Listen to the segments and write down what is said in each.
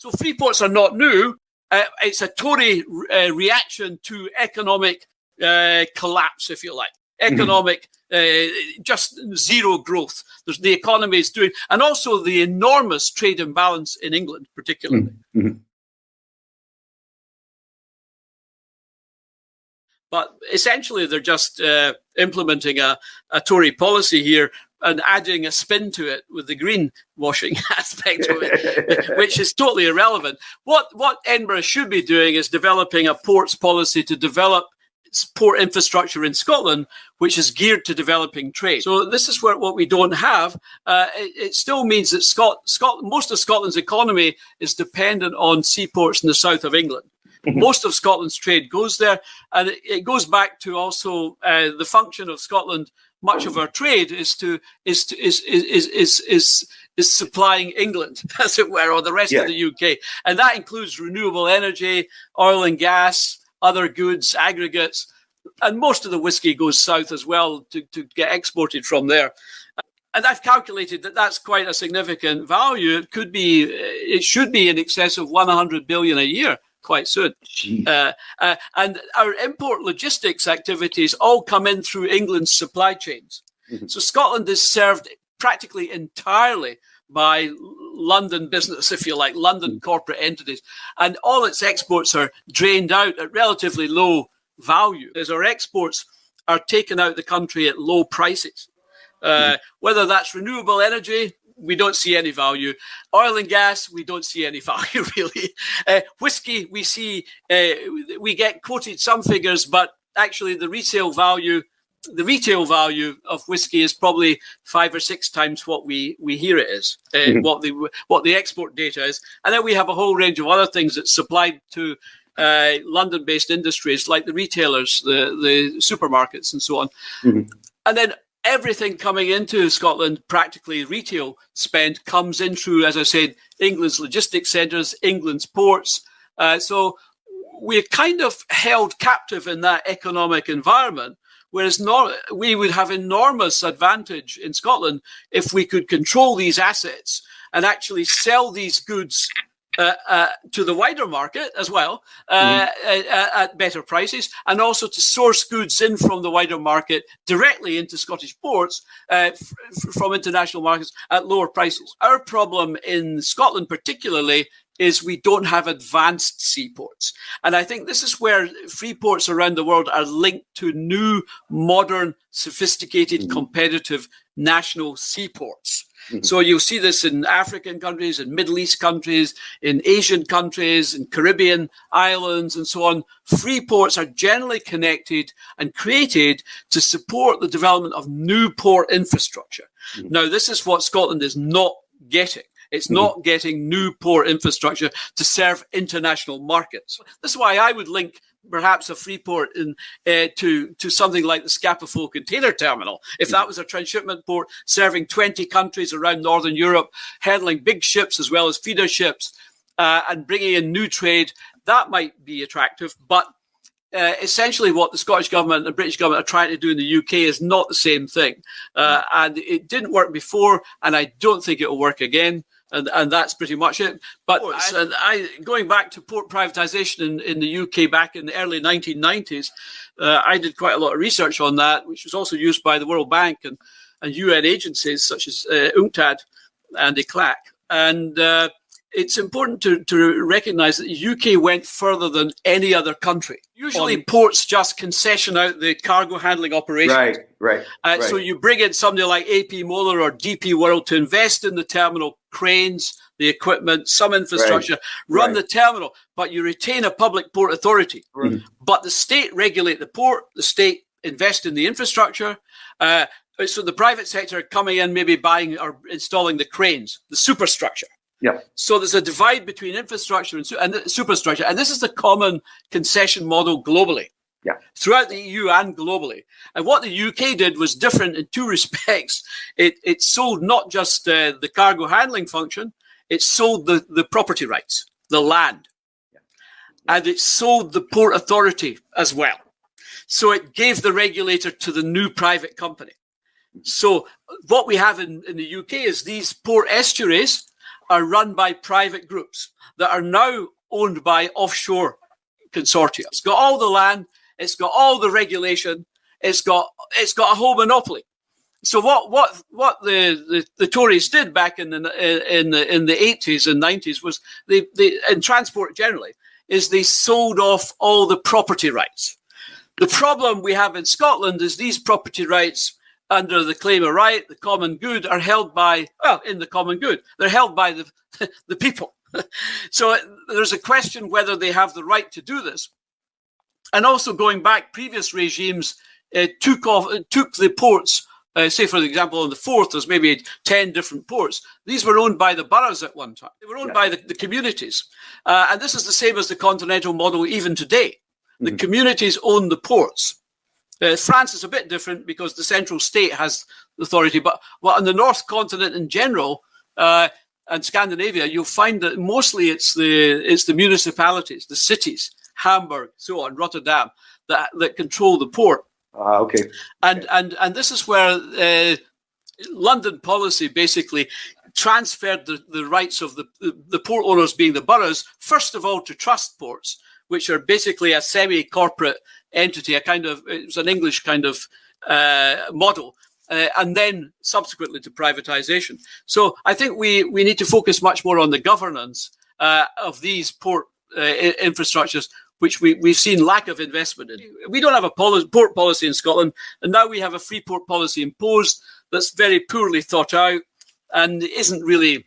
So Freeports are not new. It's a Tory reaction to economic collapse, if you like. Economic, just zero growth. The economy is doing, and also the enormous trade imbalance in England, particularly. But essentially, they're just implementing a Tory policy here and adding a spin to it with the greenwashing aspect of it, which is totally irrelevant. What Edinburgh should be doing is developing a ports policy to develop port infrastructure in Scotland, which is geared to developing trade. So this is what we don't have. It still means that most of Scotland's economy is dependent on seaports in the south of England. Most of Scotland's trade goes there, and it goes back to also the function of Scotland. Much of our trade is supplying England, as it were, or the rest of the UK, and that includes renewable energy, oil and gas, other goods, aggregates, and most of the whiskey goes south as well to get exported from there. And I've calculated that that's quite a significant value. It should be in excess of 100 billion a year quite soon. And our import logistics activities all come in through England's supply chains. So Scotland is served practically entirely by London business, if you like, London corporate entities. And all its exports are drained out at relatively low value, as our exports are taken out of the country at low prices. Whether that's renewable energy, we don't see any value. Oil and gas, we don't see any value, really. Whiskey, we get quoted some figures, but actually the retail value of whiskey is probably 5 or 6 times what we hear it is, what the export data is. And then we have a whole range of other things that's supplied to London-based industries like the retailers, the supermarkets and so on. And then everything coming into Scotland, practically retail spend, comes in through, as I said, England's logistics centres, England's ports. So we're kind of held captive in that economic environment, whereas we would have enormous advantage in Scotland if we could control these assets and actually sell these goods to the wider market as well at better prices, and also to source goods in from the wider market directly into Scottish ports from international markets at lower prices. Our problem in Scotland particularly is we don't have advanced seaports. And I think this is where free ports around the world are linked to new, modern, sophisticated, competitive national seaports. So you'll see this in African countries, in Middle East countries, in Asian countries, in Caribbean islands, and so on. Free ports are generally connected and created to support the development of new port infrastructure. Now, this is what Scotland is not getting. It's not getting new port infrastructure to serve international markets. This is why I would link perhaps a free port to something like the Scapa container terminal. If that was a transshipment port serving 20 countries around Northern Europe, handling big ships as well as feeder ships, and bringing in new trade, that might be attractive. But essentially what the Scottish government and the British government are trying to do in the UK is not the same thing. And it didn't work before, and I don't think it will work again. And that's pretty much it. But going back to port privatization in the UK back in the early 1990s, I did quite a lot of research on that, which was also used by the World Bank and UN agencies such as UNCTAD and ECLAC. And it's important to recognize that the UK went further than any other country. Usually ports just concession out the cargo handling operations. Right. So you bring in somebody like AP Moller or DP World to invest in the terminal, cranes, the equipment, some infrastructure, run the terminal, but you retain a public port authority. But the state regulate the port, the state invest in the infrastructure. So the private sector are coming in, maybe buying or installing the cranes, the superstructure. So there's a divide between infrastructure and superstructure. And this is the common concession model globally, throughout the EU and globally. And what the UK did was different in 2 respects. It sold not just the cargo handling function, it sold the property rights, the land. And it sold the port authority as well. So it gave the regulator to the new private company. So what we have in the UK is these port estuaries are run by private groups that are now owned by offshore consortia. It's got all the land, it's got all the regulation, it's got a whole monopoly. So what the Tories did back in the 80s and 90s was they in transport generally is they sold off all the property rights. The problem we have in Scotland is these property rights under the claim of right, the common good, are held by, in the common good, they're held by the people. So there's a question whether they have the right to do this. And also going back, previous regimes took the ports, say for example on the Forth, there's maybe 10 different ports. These were owned by the boroughs at one time. They were owned by the communities. And this is the same as the continental model even today. The communities own the ports. France is a bit different because the central state has authority, but on the North Continent in general and Scandinavia, you'll find that mostly it's the municipalities, the cities, Hamburg, so on, Rotterdam, that control the port. Okay. And this is where London policy basically transferred the rights of the port owners, being the boroughs, first of all to trust ports, which are basically a semi-corporate entity, it was an English kind of model, and then subsequently to privatization. So I think we need to focus much more on the governance of these port infrastructures, which we've seen lack of investment in. We don't have a port policy in Scotland, and now we have a free port policy imposed that's very poorly thought out and isn't really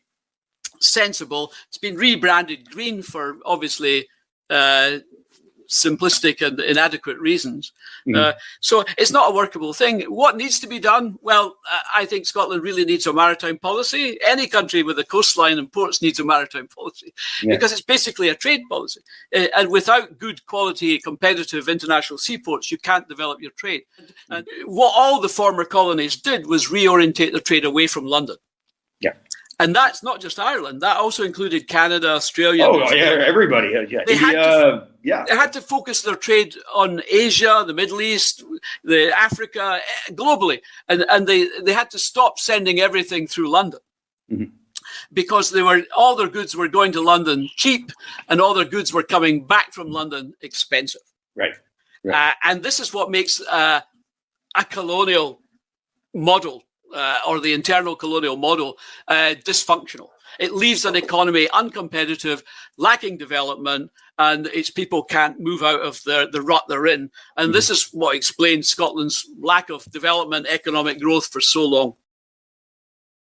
sensible. It's been rebranded green for obviously simplistic and inadequate reasons. So it's not a workable thing. What needs to be done? Well, I think Scotland really needs a maritime policy. Any country with a coastline and ports needs a maritime policy because it's basically a trade policy. And without good quality, competitive international seaports, you can't develop your trade. And what all the former colonies did was reorientate their trade away from London. Yeah. And that's not just Ireland. That also included Canada, Australia. Oh, yeah, everybody. They had to focus their trade on Asia, the Middle East, Africa, globally. And they had to stop sending everything through London because all their goods were going to London cheap and all their goods were coming back from London expensive. Right. And this is what makes a colonial model or the internal colonial model dysfunctional. It leaves an economy uncompetitive, lacking development, and its people can't move out of the rut they're in. And this is what explains Scotland's lack of development, economic growth for so long.